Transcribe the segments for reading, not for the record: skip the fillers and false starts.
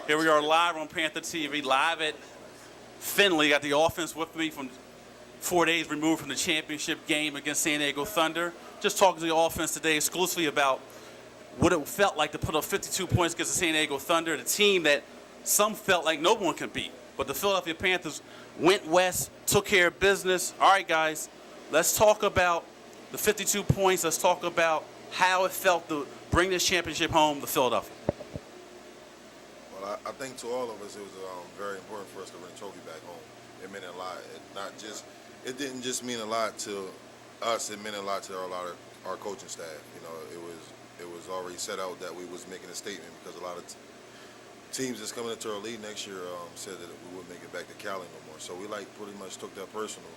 Here we are live on Panther TV, live at Finley. Got the offense with me from 4 days removed from the championship game against San Diego Thunder. Just talking to the offense today exclusively about what it felt like to put up 52 points against the San Diego Thunder, the team that some felt like no one could beat. But the Philadelphia Panthers went west, took care of business. All right, guys, let's talk about the 52 points. Let's talk about how it felt to bring this championship home to Philadelphia. Well, I think to all of us, it was very important for us to bring the trophy back home. It meant a lot. It didn't just mean a lot to us. It meant a lot to our coaching staff. You know, it was already set out that we was making a statement because a lot of teams that's coming into our league next year said that we wouldn't make it back to Cali no more. So we pretty much took that personal,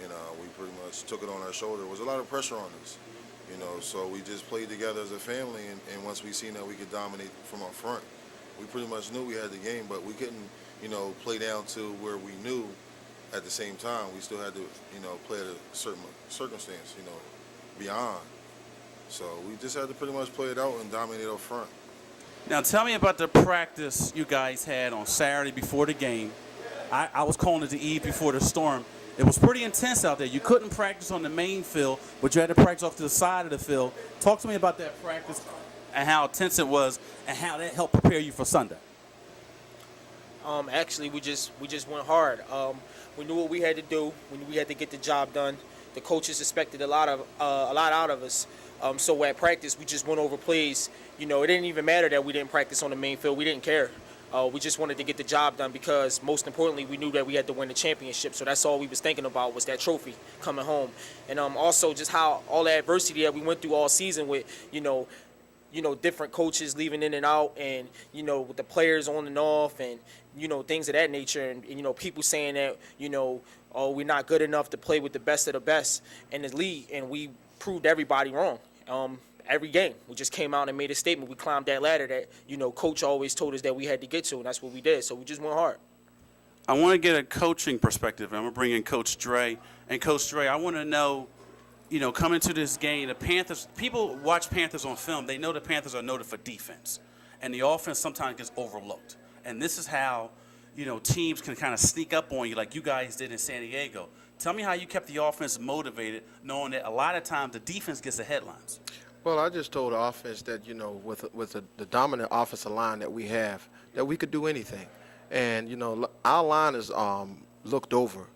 and we pretty much took it on our shoulder. There was a lot of pressure on us, you know. So we just played together as a family, and once we seen that we could dominate from up front, we pretty much knew we had the game, but we couldn't, you know, play down to where we knew. At the same time, we still had to, you know, play at a certain circumstance, you know, beyond. So we just had to pretty much play it out and dominate up front. Now tell me about the practice you guys had on Saturday before the game. I was calling it the eve before the storm. It was pretty intense out there. You couldn't practice on the main field, but you had to practice off to the side of the field. Talk to me about that practice and how intense it was and how that helped prepare you for Sunday. Actually, we just went hard. We knew what we had to do. We knew we had to get the job done. The coaches expected a lot out of us. So at practice, we just went over plays. You know, it didn't even matter that we didn't practice on the main field. We didn't care. We just wanted to get the job done because, most importantly, we knew that we had to win the championship. So that's all we was thinking about was that trophy coming home. And also just how all the adversity that we went through all season with, you know, different coaches leaving in and out, and, you know, with the players on and off, and, you know, things of that nature, and you know, people saying that, you know, oh, we're not good enough to play with the best of the best in the league, and we proved everybody wrong. Every game, we just came out and made a statement. We climbed that ladder that, you know, coach always told us that we had to get to, and that's what we did. So we just went hard. I want to get a coaching perspective. I'm going to bring in Coach Dre. And Coach Dre, I want to know, you know, coming to this game, the Panthers, people watch Panthers on film. They know the Panthers are noted for defense. And the offense sometimes gets overlooked. And this is how, you know, teams can kind of sneak up on you like you guys did in San Diego. Tell me how you kept the offense motivated, knowing that a lot of times the defense gets the headlines. Well, I just told the offense that, you know, with the dominant offensive line that we have, that we could do anything. And, you know, our line is looked over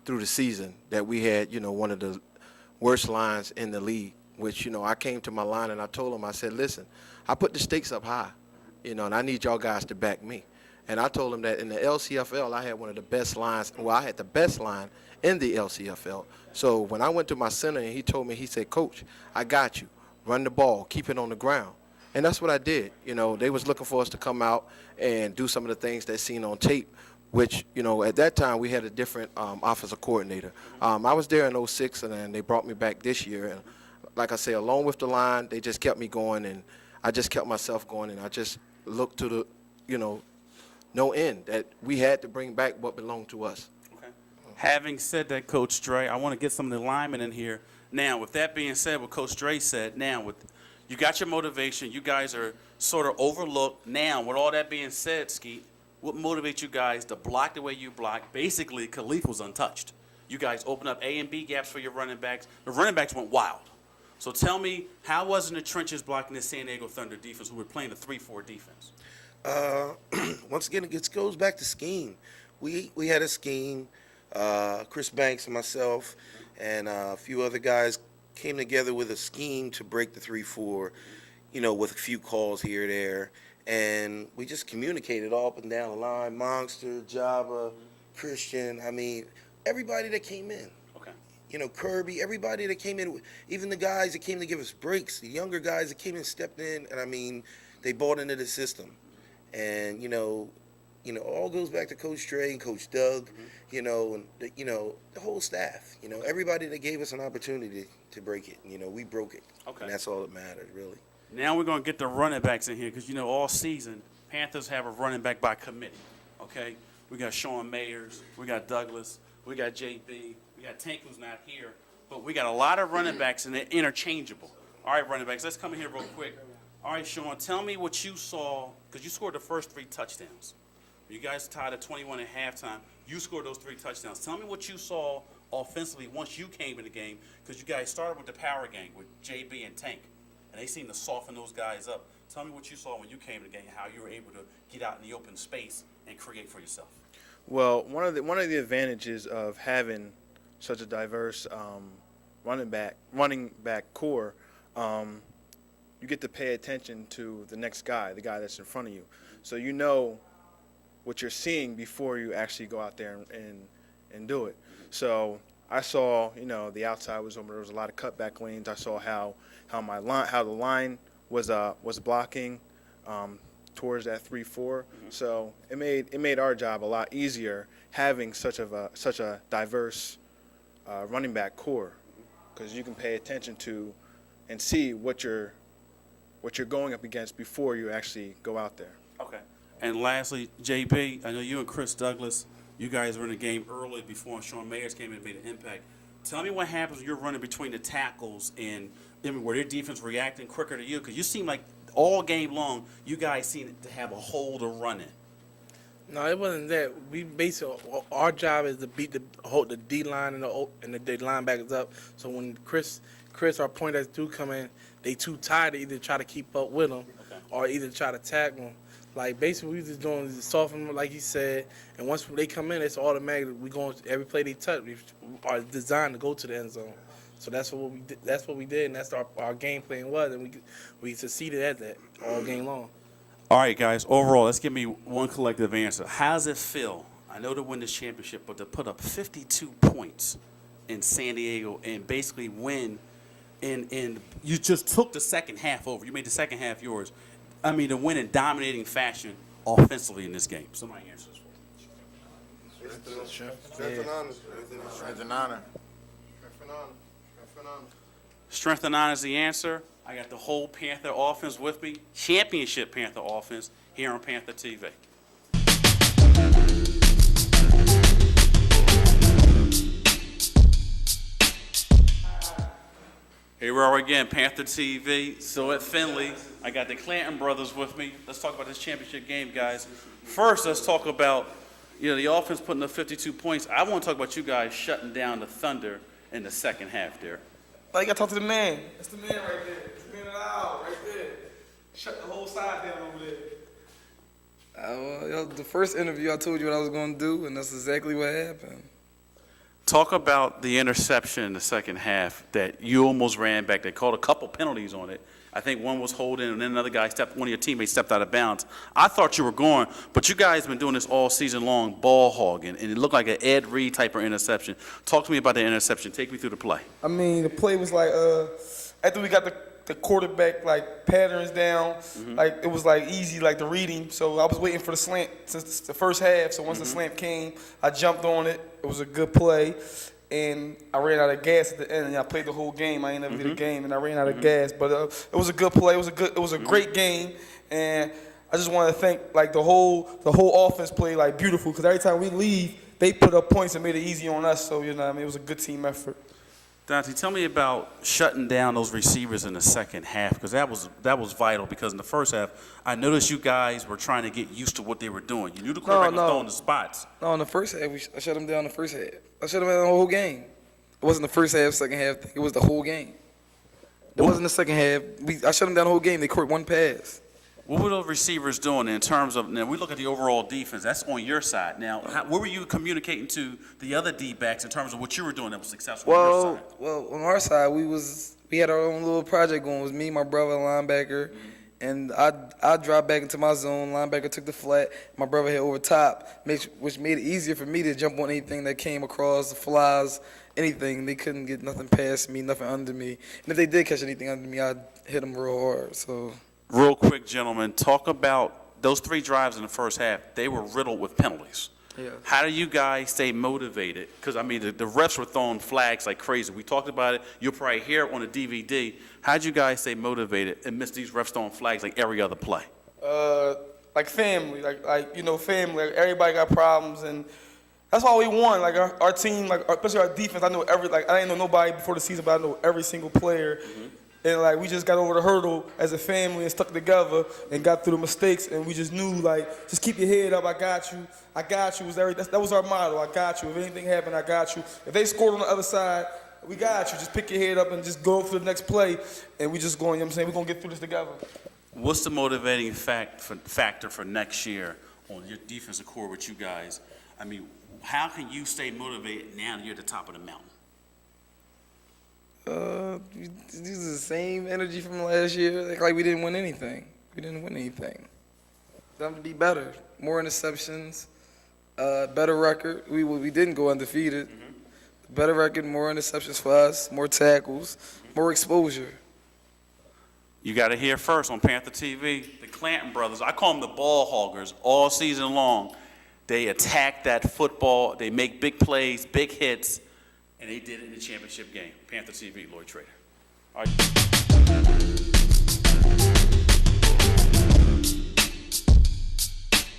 through the season, that we had, you know, one of the worst lines in the league, which, you know, I came to my line and I told them, I said, listen, I put the stakes up high, you know, and I need y'all guys to back me. And I told them that in the LCFL, I had one of the best lines. Well, I had the best line in the LCFL. So when I went to my center and he told me, he said, Coach, I got you. Run the ball, keep it on the ground. And that's what I did. You know, they was looking for us to come out and do some of the things they seen on tape, which, you know, at that time we had a different offensive coordinator. I was there in 06, and then they brought me back this year. And like I say, along with the line, they just kept me going, and I just kept myself going, and I just looked to the, you know, no end that we had to bring back what belonged to us. Okay. Having said that, Coach Dre, I want to get some of the linemen in here. Now, with that being said, what Coach Dre said, now with you got your motivation, you guys are sort of overlooked. Now, with all that being said, Skeet, what motivates you guys to block the way you block? Basically, Khalif was untouched. You guys opened up A and B gaps for your running backs. The running backs went wild. So tell me, how was in the trenches blocking the San Diego Thunder defense, who were playing the 3-4 defense? Once again, it goes back to scheme. We had a scheme. Chris Banks and myself and a few other guys came together with a scheme to break the 3-4, you know, with a few calls here or there. And we just communicated all up and down the line. Monster, Java, Christian, I mean, everybody that came in. Okay. You know, Kirby, everybody that came in, even the guys that came to give us breaks, the younger guys that came and stepped in, and I mean, they bought into the system. And, you know, all goes back to Coach Dre and Coach Doug, you know, and, the whole staff, you know, everybody that gave us an opportunity to break it. You know, we broke it. Okay. And that's all that matters, really. Now we're going to get the running backs in here because, you know, all season, Panthers have a running back by committee, okay? We got Sean Mayers, we got Douglas, we got JB, we got Tank, who's not here, but we got a lot of running backs, and they're interchangeable. All right, running backs, let's come in here real quick. All right, Sean, tell me what you saw, because you scored the first 3 touchdowns. You guys tied at 21 at halftime. You scored those 3 touchdowns. Tell me what you saw offensively once you came in the game, because you guys started with the power game with JB and Tank, and they seemed to soften those guys up. Tell me what you saw when you came in the game, how you were able to get out in the open space and create for yourself. Well, one of the advantages of having such a diverse running back core, you get to pay attention to the next guy, the guy that's in front of you. So you know what you're seeing before you actually go out there and do it. So I saw, the outside was open. There was a lot of cutback lanes. I saw how the line was blocking towards that 3-4. So it made our job a lot easier having such a diverse running back core, because you can pay attention to and see what you're going up against before you actually go out there. Okay. And lastly, JB, I know you and Chris Douglas, you guys were in the game early before Sean Mayers came in and made an impact. Tell me what happens when you're running between the tackles and were their defense reacting quicker to you? Because you seem like all game long, you guys seem to have a hole to run in. No, it wasn't that. We basically, our job is to beat the D line and the linebackers up. So when Chris, our pointers do come in, they too tired to either try to keep up with them or either try to tackle them. Like basically, we just doing is soften them, like he said. And once they come in, it's automatic. We going every play they touch. We are designed to go to the end zone. So that's what we did. That's what we did, and that's our game plan was, and we succeeded at that all game long. All right, guys, overall, let's give me one collective answer. How does it feel, I know to win this championship, but to put up 52 points in San Diego and basically win, and you just took the second half over. You made the second half yours. I mean, to win in dominating fashion offensively in this game. Somebody answer this for me. Strength and honor. Strength and honor is the answer. I got the whole Panther offense with me, championship Panther offense here on Panther TV. Here we are again, Panther TV. So at Finley, I got the Clanton brothers with me. Let's talk about this championship game, guys. First, let's talk about, the offense putting up 52 points. I want to talk about you guys shutting down the Thunder in the second half there. Like, you got to talk to the man. That's the man right there. That's the man of the hour right there. Shut the whole side down over there. The first interview, I told you what I was going to do, and that's exactly what happened. Talk about the interception in the second half that you almost ran back. They called a couple penalties on it. I think one was holding, and then another guy one of your teammates stepped out of bounds. I thought you were going, but you guys have been doing this all season long, ball hogging, and it looked like an Ed Reed type of interception. Talk to me about the interception. Take me through the play. I mean, the play was like, after we got the quarterback, like, patterns down, like, it was, like, easy, like, the reading. So I was waiting for the slant since the first half. So once the slant came, I jumped on it. It was a good play. And I ran out of gas at the end, and I played the whole game. I ain't never did a game, and I ran out of gas. But it was a good play. It was a great game, and I just want to thank like the whole offense played like beautiful, because every time we leave, they put up points and made it easy on us. So it was a good team effort. Dante, tell me about shutting down those receivers in the second half, because that was vital. Because in the first half, I noticed you guys were trying to get used to what they were doing. You knew the quarterback was throwing the spots. No, in the first half, I shut them down the first half. I shut them down the whole game. It wasn't the first half, second half thing. It was the whole game. It wasn't the second half. I shut them down the whole game. They caught one pass. What were those receivers doing in terms of, now we look at the overall defense, that's on your side. Now, what were you communicating to the other D-backs in terms of what you were doing that was successful on your side? Well, on our side, we had our own little project going. It was me, my brother, linebacker, and I dropped back into my zone. Linebacker took the flat. My brother hit over top, which made it easier for me to jump on anything that came across, the flies, anything. They couldn't get nothing past me, nothing under me. And if they did catch anything under me, I'd hit them real hard, so... Real quick, gentlemen, talk about those 3 drives in the first half. They were riddled with penalties. Yeah. How do you guys stay motivated? Because, I mean, the refs were throwing flags like crazy. We talked about it. You'll probably hear it on the DVD. How'd you guys stay motivated and miss these refs throwing flags like every other play? Like family, family. Like everybody got problems, and that's all we want. Like our team, like especially our defense. I didn't know nobody before the season, but I know every single player. And like we just got over the hurdle as a family and stuck together and got through the mistakes, and we just knew like just keep your head up. I got you. I got you. That was our motto. I got you. If anything happened, I got you. If they scored on the other side, we got you. Just pick your head up and just go for the next play, and we just going. You know what I'm saying, we're gonna get through this together. What's the motivating factor for next year on your defensive core with you guys? I mean, how can you stay motivated now that you're at the top of the mountain? This is the same energy from last year. Like we didn't win anything. We didn't win anything. Time to be better. More interceptions, better record. We didn't go undefeated. Better record, more interceptions for us, more tackles, more exposure. You got to hear first on Panther TV, the Clanton brothers. I call them the ball hoggers all season long. They attack that football. They make big plays, big hits, and they did it in the championship game. Panther TV, Lloyd Trader. All right.